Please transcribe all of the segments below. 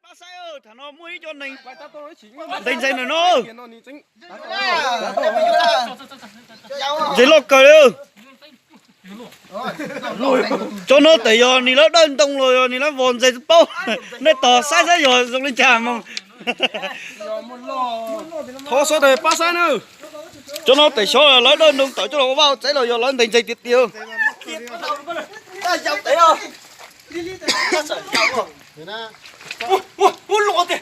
Bác sai ơi, thằng nó mũi cho mình. Đánh dây này nó. Dây lột cờ đi. Cho nó tẩy rồi, nì nó đơn tông rồi, nì nó vòn dây bao. Nó tỏ sai sai rồi, dùng lên trà mà. Thôi số này bác sai nữa. Cho nó tẩy số rồi, nó đơn tông tỏi cho nó bao, cháy rồi, nó đánh dây tiết tiêu. Lột tiền. Lột tiền.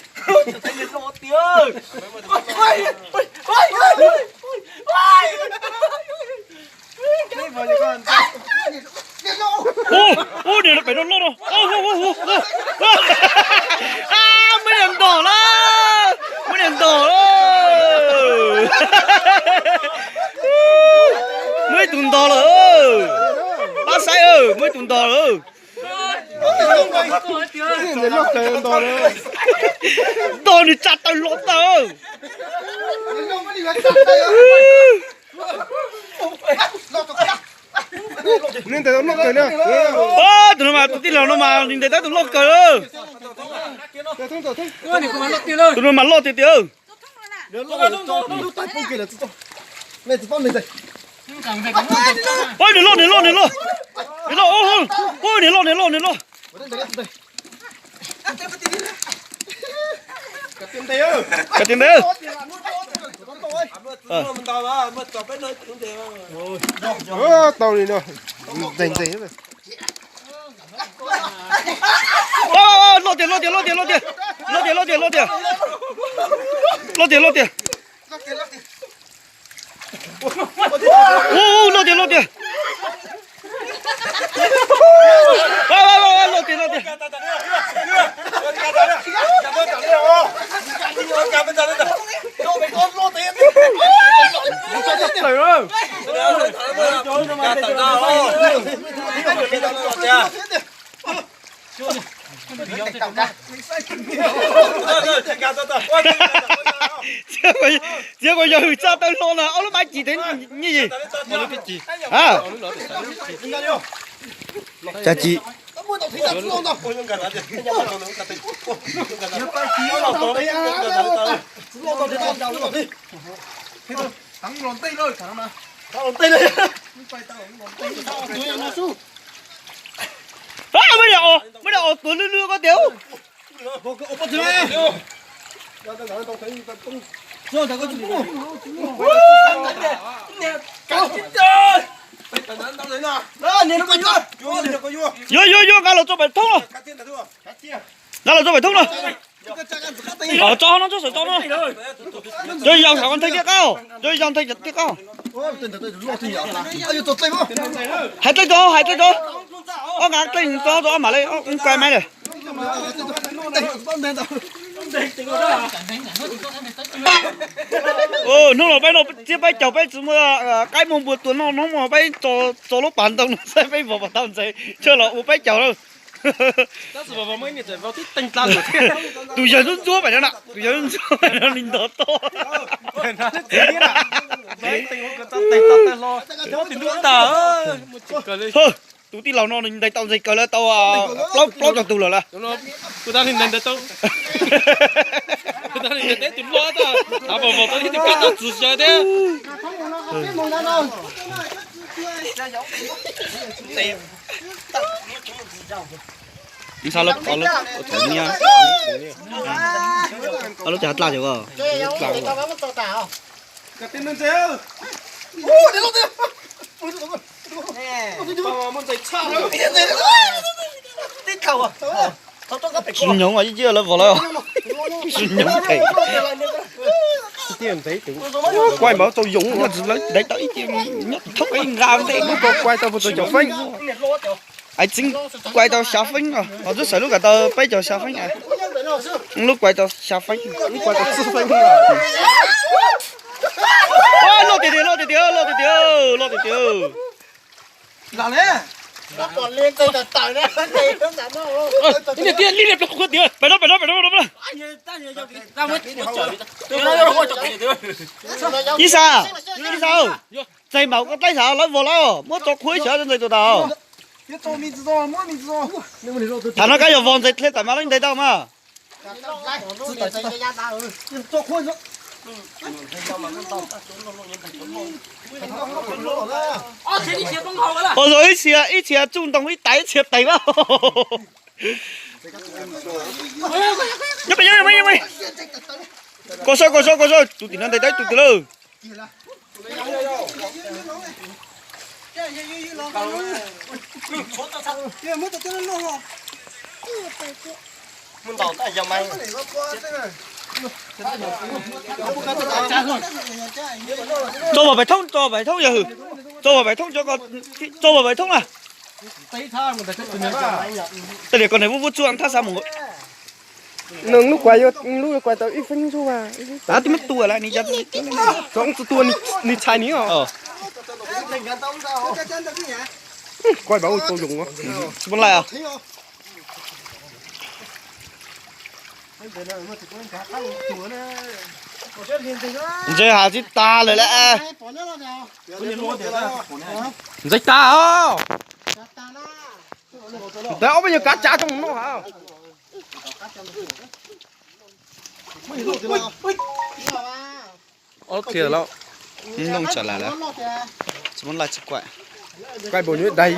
Ô, để nó phải nó lột rồi. À, mấy đèn đỏ đó. Mấy đèn đỏ đó. Mấy tuần đỏ rồi. Bác sai ơi, mấy tuần đỏ rồi. Đỏ thì chặt tay lột tao. Nên thấy nó cười nữa. Tụi nó mà tụi tin là nó mà nhìn thấy tụi nó cười ơ. Tụi nó mà lột thì tiêu. Ôi để lột. Để lột, ôi để lột. Cả tiền đấy. Tao đi nữa. Dành rồi. Lột tiền. Lột tiền. Ô, lột tiền. Lột tiền. Chưa có giờ sao tao lô là ông nó bay chỉ đến như gì? À? Chả chỉ. Mới đậu tuần lưa có tiểu. Vô gà lột cho bài thông rồi. Gà lột cho bài thông rồi. Cho nó cho nó. Rồi dòng thảo con thấy tiếc cao. Rồi dòng thấy tiếc cao. Hai tay cho. Ô ngạc tinh cho mà lấy ông quay máy này. Nó là bay nó chỉ bay chầu bay chúng cái mông bùa tuần nó mà bay cho lúc bản tông nó sẽ bay vào tao chơi chơi là bay chầu đâu. Tụi giờ run chúa phải đó nè, tụi giờ run chúa phải nó linh đó to. Tụi tí lầu nó nhìn thấy tao gì cờ là tao lóc cho tụi là. Tụi ta nhìn thấy tao. Tụi ta nhìn thấy tụi lo ta. À bảo tao đi cắt tao chụp ra thế. Đi sao lớp có lớp thử nha. Ở lớp chả lại được à? Cả tiền lên xe. Xin nhúng ở dưới lớp vào đó. Xin nhúng thầy. Tiền thấy tưởng. Quay bảo tôi dũng lấy để tới chứ nhất thúc ấy ra thế nó có quay tao tôi chọc phanh. Ai chính quay tao xả phanh rồi. Họ rất sợ lúc cả tao bây giờ xả phanh à. Lúc quay tao xả phanh. Lúc quay tao xả phanh. Lột tiền. Nào nè. Nó còn lên cây là tỏi đấy, cây nó giảm nó. Đi tiền đi đẹp không có tiền. Phải đó. Đi sao? Dây màu có tay sao lấy vào đó. Muốn cho khuấy sợ trên tụi tao. Thằng nó cái giờ vòn dây lên tại mà lên đây đâu mà. 来，自己在家打做困了。哦，前你写中考了。我说一切中东一逮切逮了。入去，過水，做電燈地底做嘅咯。mun đầu tại giờ mày Cho vào bài thông giờ hử. Cho vào bài thông cho con cho vào bài thông à. Tại để con này vô chuông tha sao một nương lúc quay tao ít phân số à à thì mất tua lại ní chắc trong tua ni chai ní à quay bảo tôi dùng á muốn lại à chơi hả chứ ta lại lại dịch ta không tao bây giờ cá chả trong nó hả ok rồi nông trở lạiแล้วchỉ muốn lại chụp quậy quay bộ như đây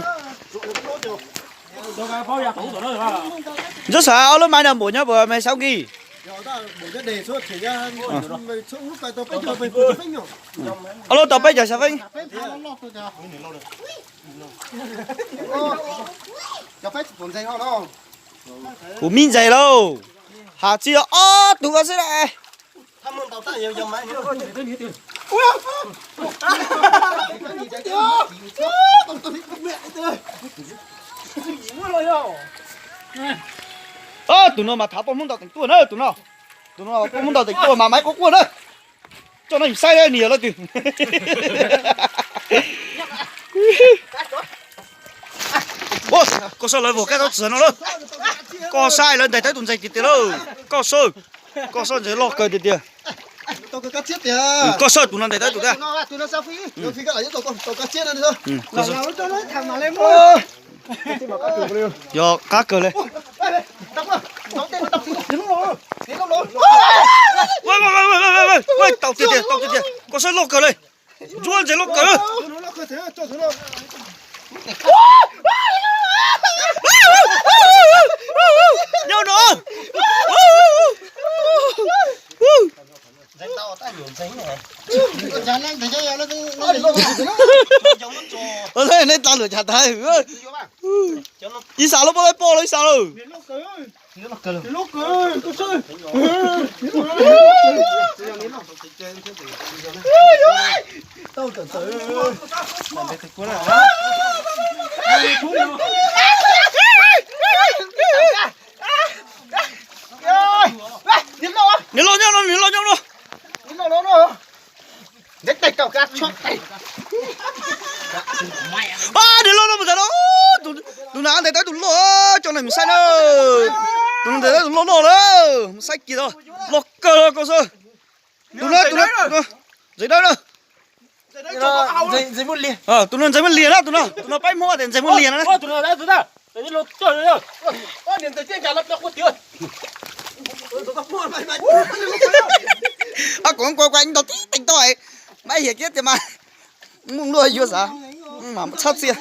rất sợ lúc mai nào bộ nhá vừa mày sao ghi alo tao bây giờ sao vinh của min dày đâu hà chi tụi con sẽ lại tụi nó mà tháo bom muốn đào thành tua nữa tụi nó bom muốn đào thành tua mà máy có cuốn nữa cho nó sai đây nhiều lắm tụi ô có sao lại vô cái đó sửa nó luôn có sai lên đây thấy tụi dây kịt rồi có sao dễ lo cười tiệt tôi có cắt chết kìa có sao tụi nó đây thấy tụi ta tụi nó sao phi cái lại tôi cắt chết rồi nó cho nó thằng nào lên mua giờ cá cờ lên tàu tiệt có sao lo cờ lên chuan dễ lo cờ nhau nữa danh tao tại nhiều giấy này thế nên tao lựa chặt thay đi sao lúc bơi po lấy sao rồi tao tưởng tới nín lo nhau đấy tay cậu cắt chót tay nín lo mà đó tụi nó ăn tụi lo cho này mình sai đâu tụi nó tụi lo đó sai kia thôi lo cơ có sao tụi nó giấy đó nữa giấy một liền tụi nó giấy một liền đó tụi nó bay mua thì giấy một liền đó tụi nó đấy đấy lột trời rồi điện tử trên cả lập nó có tiền cũng quay anh đó tí tính tôi mấy hiểu chết thì mà muốn nuôi vô sao mà sắp xia